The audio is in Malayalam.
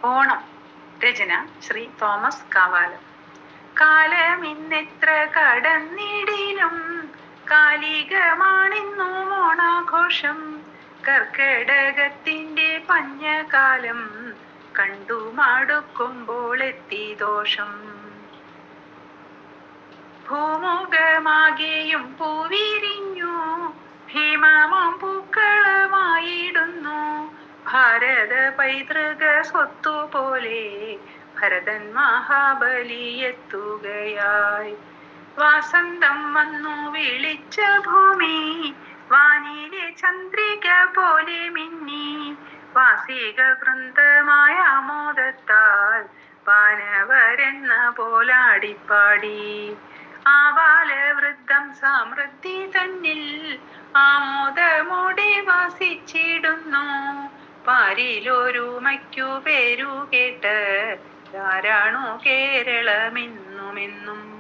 ഓണം. രചന ശ്രീ തോമസ് കാവാലം. കാലമിന്നെത്ര കടന്നിടിലും കാലികമാണിന്നു ഓണാഘോഷം. കർക്കടകത്തിന്റെ പഞ്ഞകാലം കണ്ടു മടുക്കുമ്പോൾ എത്തി ദോഷം. ഭൂമുഖമാകെയും പൂവിരിഞ്ഞു ഭീമമാം പൂക്കളമായിടുന്നു. ഭാരത പൈതൃക സ്വത്തുപോലെ ഭരതൻ മഹാബലി എത്തുകയായി. വാസന്തം വന്നു വിളിച്ച ഭൂമി വാനിലെ ചന്ദ്രിക പോലെ മിന്നി. വാസിക വൃന്ദമായ ആമോദത്താൽ വാനവരെന്ന പോലാടിപ്പാടി. ആബാലവൃദ്ധം സമൃദ്ധി തന്നിൽ ആമോദമോടെ വാസിച്ചിടുന്നു. പാരിലൊരുമയ്ക്കു പേരു കേട്ട് ധാരാണു കേരളമെന്നുമെന്നും.